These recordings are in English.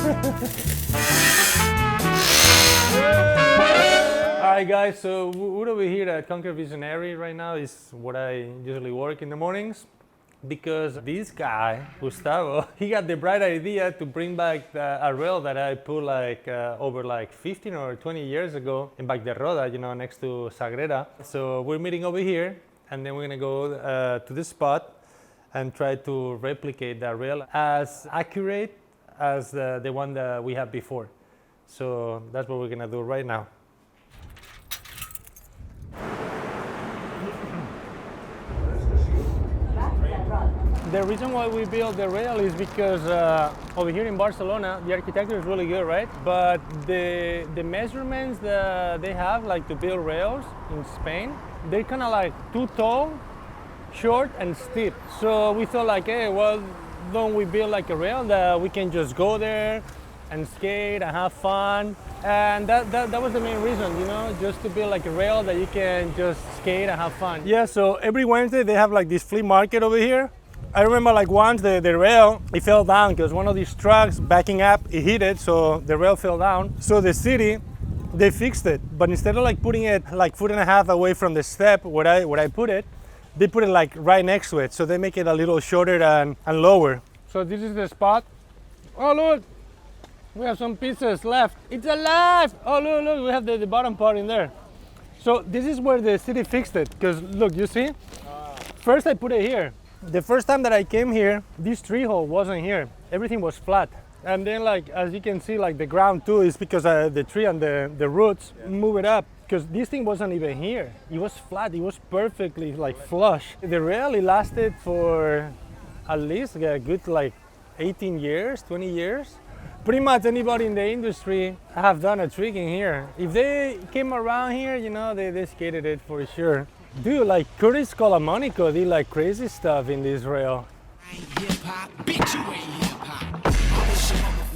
Alright guys, so we're over here at Conquer Visionary right now. Is what I usually work in the mornings, because this guy, Gustavo, he got the bright idea to bring back a rail that I put over 15 or 20 years ago in Bac de Roda, next to Sagrera. So we're meeting over here, and then we're gonna go to this spot and try to replicate that rail as accurate as the one that we had before. So that's what we're gonna do right now. The reason why we built the rail is because over here in Barcelona, the architecture is really good, right? But the measurements that they have to build rails in Spain, they're kind of too tall, short, and steep. So we thought hey, well, don't we build a rail that we can just go there and skate and have fun? And that was the main reason, just to build a rail that you can just skate and have fun. Yeah, so every Wednesday they have this flea market over here. I remember once the rail, it fell down because one of these trucks backing up, it hit it, so the rail fell down. So the city, they fixed it, but instead of putting it 1.5 feet away from the step where I put it, they put it right next to it. So they make it a little shorter and lower. So this is the spot. Oh look, we have some pieces left. It's alive! Oh look, we have the bottom part in there. So this is where the city fixed it, because look, you see? First I put it here. The first time that I came here, this tree hole wasn't here. Everything was flat. And then as you can see, the ground too is because the tree and the roots move it up. Because this thing wasn't even here. It was flat, it was perfectly flush. The rail, it lasted for at least a good 18 years, 20 years. Pretty much anybody in the industry have done a trick in here. If they came around here, they skated it for sure. Dude, Curtis Colamonico did crazy stuff in this rail.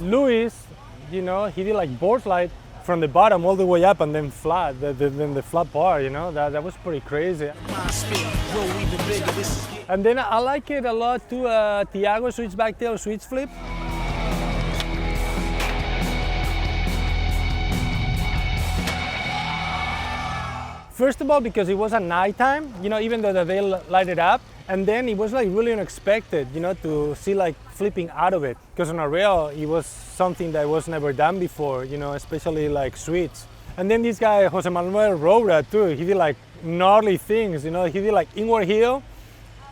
Luis, he did board slide from the bottom all the way up and then flat, then the flat part, that was pretty crazy. And then I like it a lot too, Thiago switch back tail switch flip. First of all, because it was at nighttime, even though they light it up, and then it was really unexpected, to see flipping out of it. Because on a rail, it was something that was never done before, especially switch. And then this guy, Jose Manuel Roura too, he did gnarly things, he did inward heel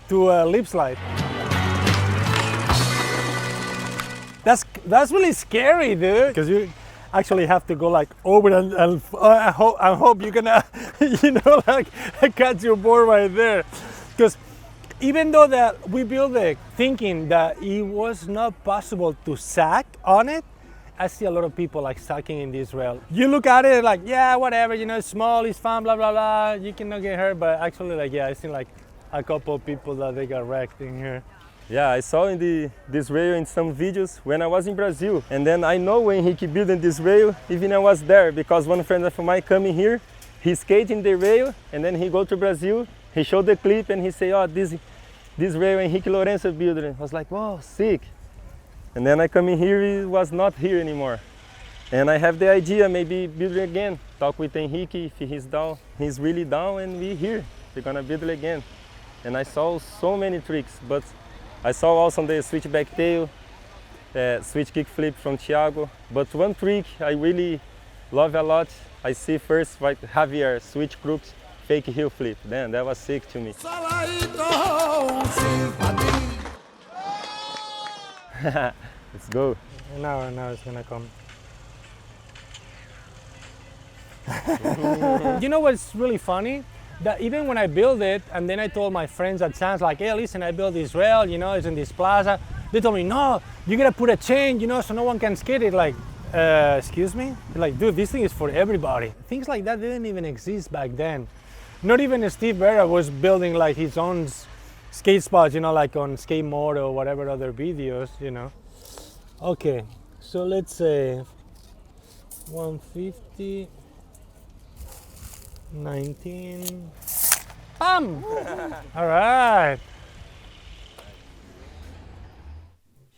to lip slide. That's really scary, dude, because you actually have to go over and I hope you're gonna catch your board right there, because even though that we built it thinking that it was not possible to sack on it, I see a lot of people sacking in this rail. You look at it yeah, whatever, it's small, it's fun, blah blah blah, you cannot get hurt, but actually yeah, I seen a couple of people that they got wrecked in here. Yeah, I saw this rail in some videos when I was in Brazil. And then I know when he keep building this rail, even I was there, because one friend of mine coming here, he skating the rail, and then he go to Brazil, he showed the clip, and he say, oh, this rail Enrique Lorenzo built it. I was like, wow, sick. And then I come in here, it was not here anymore. And I have the idea, maybe build it again. Talk with Enrique, if he's down, he's really down, and we here, we're gonna build it again. And I saw so many tricks, but I saw also the switch back tail, switch kick flip from Thiago. But one trick I really love a lot, I see first Javier switch crooks, fake heel flip. Then that was sick to me. Let's go. Now it's gonna come. You know what's really funny? That even when I built it, and then I told my friends at Sands, hey, listen, I built this rail, it's in this plaza. They told me, no, you gotta put a chain, so no one can skate it. Excuse me? Dude, this thing is for everybody. Things like that didn't even exist back then. Not even Steve Vera was building his own skate spots, on Skate Mode or whatever other videos, Okay, so let's say 150. 19. Bam! All right.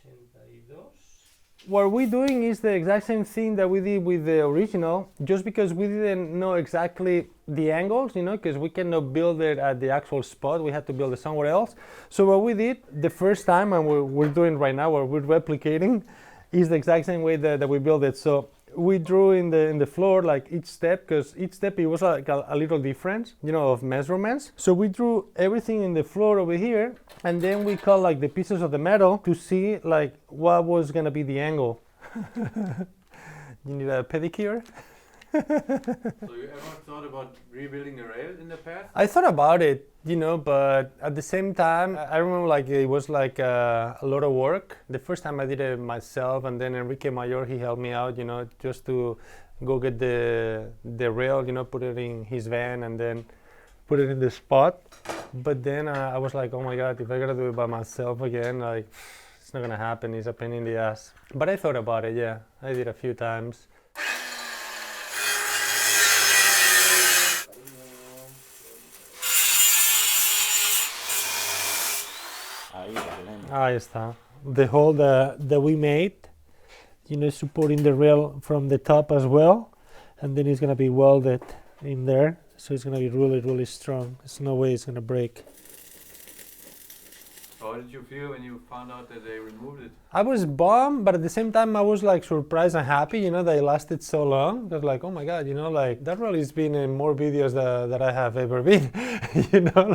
82. What we're doing is the exact same thing that we did with the original, just because we didn't know exactly the angles, because we cannot build it at the actual spot. We had to build it somewhere else. So what we did the first time, and we're doing right now, what we're replicating, is the exact same way that we built it. So we drew in the floor like each step, because each step it was like a little difference, of measurements. So we drew everything in the floor over here, and then we cut like the pieces of the metal to see like what was gonna be the angle. You need a pedicure? So you ever thought about rebuilding the rail in the past? I thought about it, but at the same time, I remember like it was like a lot of work. The first time I did it myself, and then Enrique Mayor, he helped me out, just to go get the rail, put it in his van and then put it in the spot. But then I was like, oh my God, if I gotta do it by myself again, like it's not gonna happen. It's a pain in the ass. But I thought about it, yeah. I did a few times. Ahí está. The hole that we made, supporting the rail from the top as well, and then it's gonna be welded in there, so it's gonna be really, really strong. There's no way it's gonna break. How did you feel when you found out that they removed it? I was bummed, but at the same time I was like surprised and happy, that it lasted so long. I was like, oh my God, like that rail has been in more videos that I have ever been.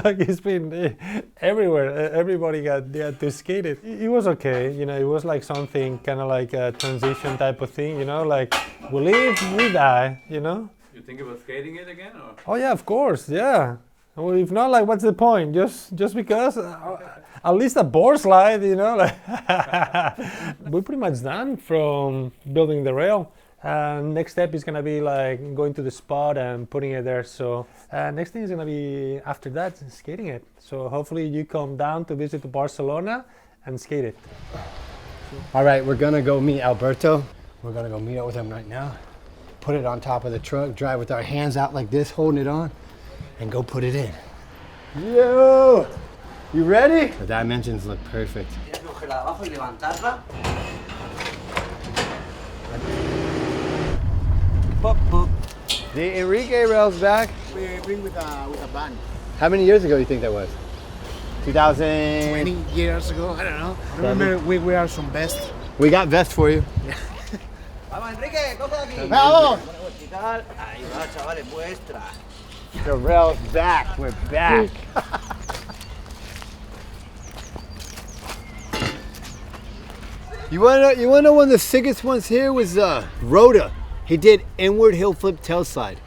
Like it's been everywhere. Everybody got to skate it. It was okay, it was like something kind of like a transition type of thing, like we live, we die, You think about skating it again, or? Oh yeah, of course, yeah. Well, if not, like, what's the point? Just because, at least a board slide, like we're pretty much done from building the rail. Next step is gonna be like going to the spot and putting it there. So next thing is gonna be after that skating it. So hopefully you come down to visit Barcelona and skate it. All right, we're gonna go meet Alberto. We're gonna go meet up with him right now. Put it on top of the truck, drive with our hands out like this, holding it on, and go put it in. Yo! You ready? The dimensions look perfect. The Enrique rail's back. We bring with a band. How many years ago do you think that was? 2000? 20 years ago, I don't know. I remember we wear some vest. We got vest for you. Vamos, Enrique, coge aquí. Vamos! Ahí va, chavales, muestra. The rail's back. We're back. You wanna know one of the sickest ones here was Rhoda. He did inward hill flip tail slide.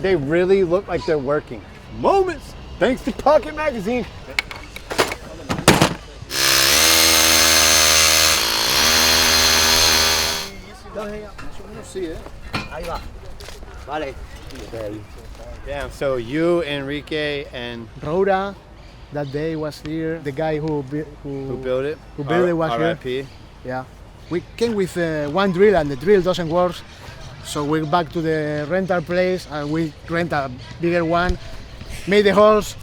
They really look like they're working. Moments, thanks to Pocket Magazine. Ahí va. Vale. Damn, so you, Enrique, and Rhoda, that day was here. The guy who built it? Who built it was here. R.I.P. Yeah. We came with one drill and the drill doesn't work. So we're back to the rental place and we rent a bigger one, made the holes,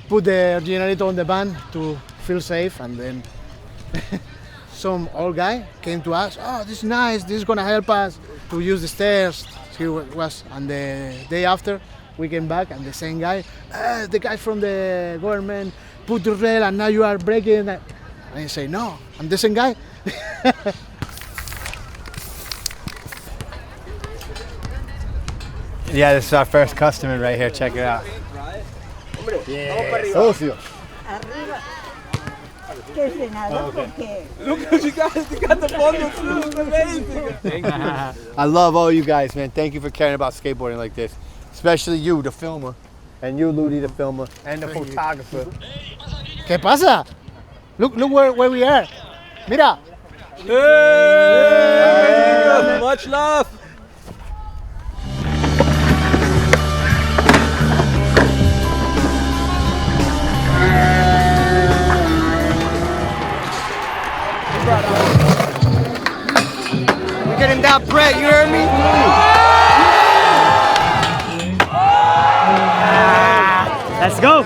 put the generator on the van to feel safe, and then some old guy came to us. Oh, this is nice. This is gonna help us to use the stairs. He was, and the day after we came back and the same guy, the guy from the government put the rail and now you are breaking it. And I say, no, I'm the same guy. Yeah, this is our first customer right here. Check it out. Yeah, socio. Qué frenado, porque Look, you got the bundle too. It's amazing. Thank you. I love all you guys, man. Thank you for caring about skateboarding like this. Especially you, the filmer. And you, Ludi, the filmer. And the photographer. ¿Qué pasa? Look where we are. Mira. Hey, much love. We're getting that bread, you heard me? Let's go.